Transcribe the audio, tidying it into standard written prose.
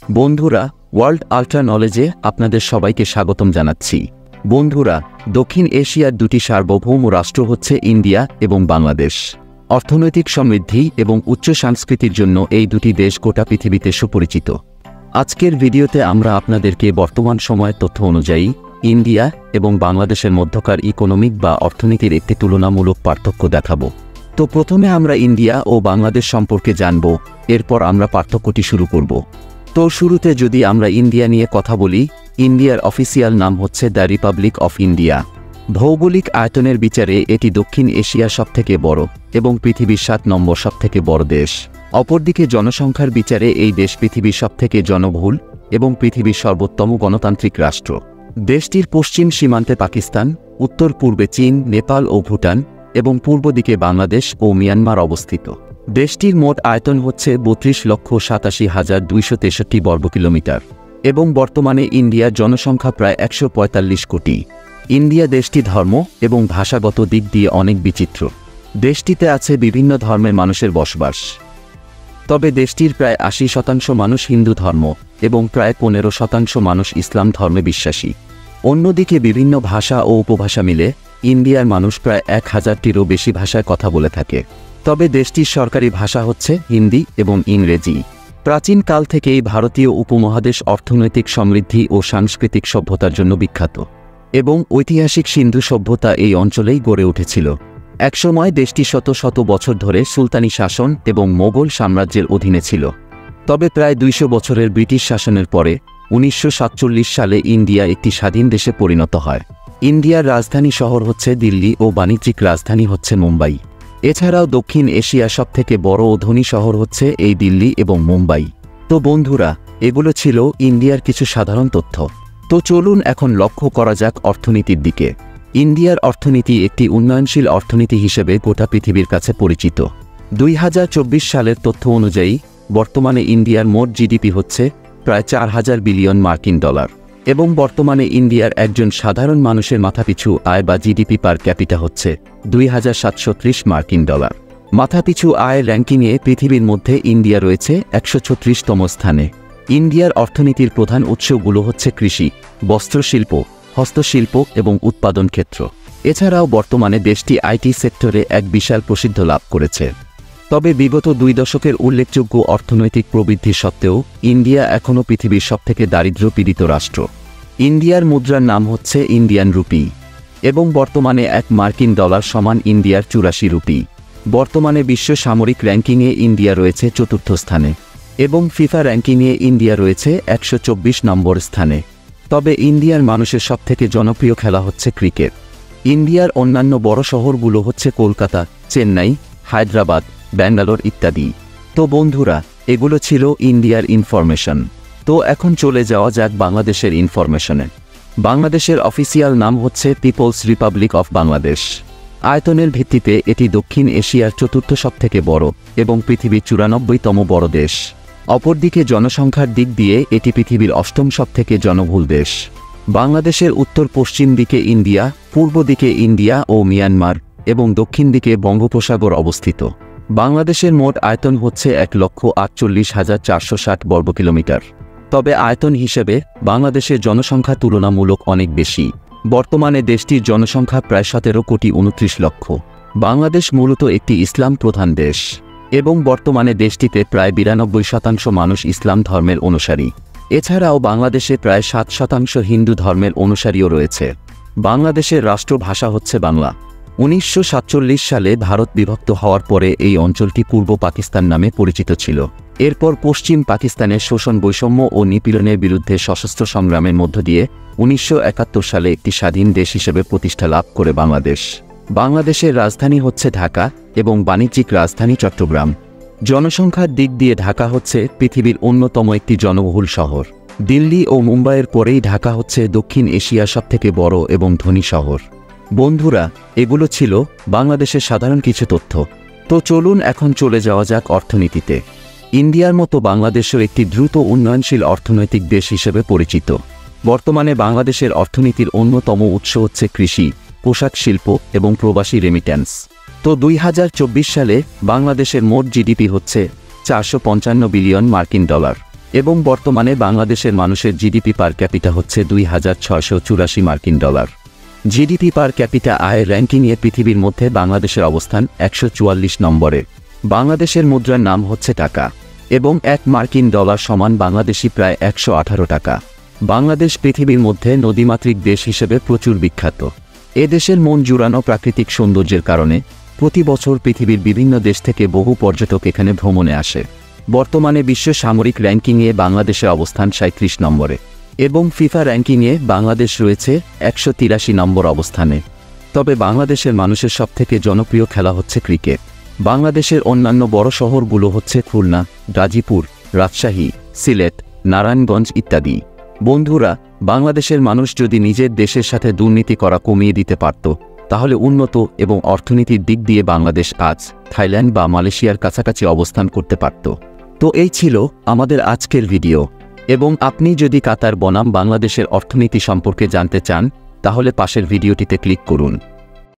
বন্ধুরা, world ultra নলেজে আপনাদের সবাইকে স্বাগতম জানাচ্ছি। বন্ধুরা, দক্ষিণ এশিয়ার দুটি সার্বভৌম রাষ্ট্র হচ্ছে ইন্ডিয়া এবং বাংলাদেশ। অর্থনৈতিক সমৃদ্ধি এবং উচ্চ সংস্কৃতির জন্য এই দুটি দেশ গোটা পৃথিবীতে সুপরিচিত। আজকের ভিডিওতে আমরা আপনাদেরকে বর্তমান সময়ের তথ্য অনুযায়ী ইন্ডিয়া এবং বাংলাদেশের মধ্যকার ইকোনমিক বা অর্থনীতির একটি তুলনামূলক পার্থক্য দেখাবো। তো প্রথমে আমরা ইন্ডিয়া ও বাংলাদেশ সম্পর্কে জানব, এরপর আমরা পার্থক্যটি শুরু করব। তো শুরুতে যদি আমরা ইন্ডিয়া নিয়ে কথা বলি, ইন্ডিয়ার অফিসিয়াল নাম হচ্ছে দ্য রিপাবলিক অফ ইন্ডিয়া। ভৌগোলিক আয়তনের বিচারে এটি দক্ষিণ এশিয়ার সবথেকে বড় এবং পৃথিবীর 7 নম্বর সবথেকে বড় দেশ। অপরদিকে জনসংখ্যার বিচারে এই দেশ পৃথিবীর সবথেকে জনবহুল এবং পৃথিবীর সর্বোত্তম গণতান্ত্রিক রাষ্ট্র। দেশটির পশ্চিম সীমান্তে পাকিস্তান, উত্তর পূর্বে চীন, নেপাল ও ভুটান এবং পূর্ব দিকে বাংলাদেশ ও মিয়ানমার অবস্থিত। দেশটির মোট আয়তন হচ্ছে 32,87,263 বর্গ কিলোমিটার এবং বর্তমানে ইন্ডিয়ার জনসংখ্যা প্রায় 145 কোটি। ইন্ডিয়া দেশটি ধর্ম এবং ভাষাগত দিক দিয়ে অনেক বিচিত্র। দেশটিতে আছে বিভিন্ন ধর্মের মানুষের বসবাস, তবে দেশটির প্রায় 80% মানুষ হিন্দু ধর্ম এবং প্রায় 15% মানুষ ইসলাম ধর্মে বিশ্বাসী। অন্যদিকে বিভিন্ন ভাষা ও উপভাষা মিলে ইন্ডিয়ার মানুষ প্রায় 1000-টিরও বেশি ভাষায় কথা বলে থাকে। তবে দেশটির সরকারি ভাষা হচ্ছে হিন্দি এবং ইংরেজি। প্রাচীনকাল থেকেই ভারতীয় উপমহাদেশ অর্থনৈতিক সমৃদ্ধি ও সাংস্কৃতিক সভ্যতার জন্য বিখ্যাত এবং ঐতিহাসিক সিন্ধু সভ্যতা এই অঞ্চলেই গড়ে উঠেছিল। একসময় দেশটি শত শত বছর ধরে সুলতানি শাসন এবং মোগল সাম্রাজ্যের অধীনে ছিল। তবে প্রায় 200 বছরের ব্রিটিশ শাসনের পরে 1947 সালে ইন্ডিয়া একটি স্বাধীন দেশে পরিণত হয়। ইন্ডিয়ার রাজধানী শহর হচ্ছে দিল্লি ও বাণিজ্যিক রাজধানী হচ্ছে মুম্বাই। এছাড়াও দক্ষিণ এশিয়ার সবথেকে বড় ও ধনী শহর হচ্ছে এই দিল্লি এবং মুম্বাই। তো বন্ধুরা, এগুলো ছিল ইন্ডিয়ার কিছু সাধারণ তথ্য। তো চলুন এখন লক্ষ্য করা যাক অর্থনীতির দিকে। ইন্ডিয়ার অর্থনীতি একটি উন্নয়নশীল অর্থনীতি হিসেবে গোটা পৃথিবীর কাছে পরিচিত। 2024 সালের তথ্য অনুযায়ী বর্তমানে ইন্ডিয়ার মোট জিডিপি হচ্ছে প্রায় 4000 বিলিয়ন মার্কিন ডলার এবং বর্তমানে ইন্ডিয়ার একজন সাধারণ মানুষের মাথাপিছু আয় বা জিডিপি পার ক্যাপিটা হচ্ছে 2730 মার্কিন ডলার। মাথাপিছু আয়ের র্যাঙ্কিংয়ে পৃথিবীর মধ্যে ইন্ডিয়া রয়েছে 136তম স্থানে। ইন্ডিয়ার অর্থনীতির প্রধান উৎসগুলো হচ্ছে কৃষি, বস্ত্রশিল্প, হস্তশিল্প এবং উৎপাদন ক্ষেত্র। এছাড়াও বর্তমানে দেশটি আইটি সেক্টরে এক বিশাল প্রসিদ্ধ লাভ করেছে। তবে বিগত 2 দশকের উল্লেখযোগ্য অর্থনৈতিক প্রবৃদ্ধি সত্ত্বেও ইন্ডিয়া এখনও পৃথিবীর সবথেকে দারিদ্র্য পীড়িত রাষ্ট্র। ইন্ডিয়ার মুদ্রার নাম হচ্ছে ইন্ডিয়ান রুপি এবং বর্তমানে 1 মার্কিন ডলার সমান ইন্ডিয়ার 84 রুপি। বর্তমানে বিশ্ব সামরিক র্যাঙ্কিংয়ে ইন্ডিয়া রয়েছে 4র্থ স্থানে এবং ফিফা র্যাঙ্কিংয়ে ইন্ডিয়া রয়েছে 124 নম্বর স্থানে। তবে ইন্ডিয়ার মানুষের সবথেকে জনপ্রিয় খেলা হচ্ছে ক্রিকেট। ইন্ডিয়ার অন্যান্য বড় শহরগুলো হচ্ছে কলকাতা, চেন্নাই, হায়দ্রাবাদ, ব্যাঙ্গালোর ইত্যাদি। তো বন্ধুরা, এগুলো ছিল ইন্ডিয়ার ইনফরমেশন। তো এখন চলে যাওয়া যাক বাংলাদেশের ইনফরমেশনে। বাংলাদেশের অফিসিয়াল নাম হচ্ছে পিপলস রিপাবলিক অফ বাংলাদেশ। আয়তনের ভিত্তিতে এটি দক্ষিণ এশিয়ার 4র্থ সবথেকে বড় এবং পৃথিবীর 94তম বড় দেশ। অপরদিকে জনসংখ্যার দিক দিয়ে এটি পৃথিবীর 8ম সবথেকে জনবহুল দেশ। বাংলাদেশের উত্তর পশ্চিম দিকে ইন্ডিয়া, পূর্ব দিকে ইন্ডিয়া ও মিয়ানমার এবং দক্ষিণ দিকে বঙ্গোপসাগর অবস্থিত। বাংলাদেশের মোট আয়তন হচ্ছে 1,48,460 বর্গ কিলোমিটার। তবে আয়তন হিসেবে বাংলাদেশের জনসংখ্যা তুলনামূলক অনেক বেশি। বর্তমানে দেশটির জনসংখ্যা প্রায় 17,29 লক্ষ। বাংলাদেশ মূলত একটি ইসলাম প্রধান দেশ এবং বর্তমানে দেশটিতে প্রায় 92% মানুষ ইসলাম ধর্মের অনুসারী। এছাড়াও বাংলাদেশে প্রায় 7% হিন্দু ধর্মের অনুসারীও রয়েছে। বাংলাদেশের রাষ্ট্রভাষা হচ্ছে বাংলা। 1947 সালে ভারত বিভক্ত হওয়ার পরে এই অঞ্চলটি পূর্ব পাকিস্তান নামে পরিচিত ছিল। এরপর পশ্চিম পাকিস্তানের শোষণ, বৈষম্য ও নিপীড়নের বিরুদ্ধে সশস্ত্র সংগ্রামের মধ্য দিয়ে 1971 সালে একটি স্বাধীন দেশ হিসেবে প্রতিষ্ঠা লাভ করে বাংলাদেশ। বাংলাদেশের রাজধানী হচ্ছে ঢাকা এবং বাণিজ্যিক রাজধানী চট্টগ্রাম। জনসংখ্যার দিক দিয়ে ঢাকা হচ্ছে পৃথিবীর অন্যতম একটি জনবহুল শহর। দিল্লি ও মুম্বাইয়ের পরেই ঢাকা হচ্ছে দক্ষিণ এশিয়ার সবথেকে বড় এবং ধনী শহর। বন্ধুরা, এগুলো ছিল বাংলাদেশের সাধারণ কিছু তথ্য। তো চলুন এখন চলে যাওয়া যাক অর্থনীতিতে। ইন্ডিয়ার মতো বাংলাদেশও একটি দ্রুত উন্নয়নশীল অর্থনৈতিক দেশ হিসেবে পরিচিত। বর্তমানে বাংলাদেশের অর্থনীতির অন্যতম উৎস হচ্ছে কৃষি, পোশাক শিল্প এবং প্রবাসী রেমিট্যান্স। তো 2024 সালে বাংলাদেশের মোট জিডিপি হচ্ছে 455 বিলিয়ন মার্কিন ডলার এবং বর্তমানে বাংলাদেশের মানুষের জিডিপি পার ক্যাপিটা হচ্ছে $2,684 মার্কিন। জিডিপি পার ক্যাপিটা আয়ের র্যাঙ্কিংয়ে পৃথিবীর মধ্যে বাংলাদেশের অবস্থান 144 নম্বরে। বাংলাদেশের মুদ্রার নাম হচ্ছে টাকা এবং $1 মার্কিন সমান বাংলাদেশি প্রায় 118 টাকা। বাংলাদেশ পৃথিবীর মধ্যে নদীমাতৃক দেশ হিসেবে প্রচুর বিখ্যাত। এ দেশের মন জুড়ানো প্রাকৃতিক সৌন্দর্যের কারণে প্রতি বছর পৃথিবীর বিভিন্ন দেশ থেকে বহু পর্যটক এখানে ভ্রমণে আসে। বর্তমানে বিশ্ব সামরিক র্যাঙ্কিংয়ে বাংলাদেশের অবস্থান 37 নম্বরে এবং ফিফা র্যাঙ্কিংয়ে বাংলাদেশ রয়েছে 183 নম্বর অবস্থানে। তবে বাংলাদেশের মানুষের সবথেকে জনপ্রিয় খেলা হচ্ছে ক্রিকেট। বাংলাদেশের অন্যান্য বড় শহরগুলো হচ্ছে খুলনা, গাজীপুর, রাজশাহী, সিলেট, নারায়ণগঞ্জ ইত্যাদি। বন্ধুরা, বাংলাদেশের মানুষ যদি নিজের দেশের সাথে দুর্নীতি করা কমিয়ে দিতে পারত, তাহলে উন্নত এবং অর্থনীতির দিক দিয়ে বাংলাদেশ আজ থাইল্যান্ড বা মালয়েশিয়ার কাছাকাছি অবস্থান করতে পারত। তো এই ছিল আমাদের আজকের ভিডিও, এবং আপনি যদি কাতার বনাম বাংলাদেশের অর্থনীতি সম্পর্কে জানতে চান তাহলে পাশের ভিডিওটিতে ক্লিক করুন।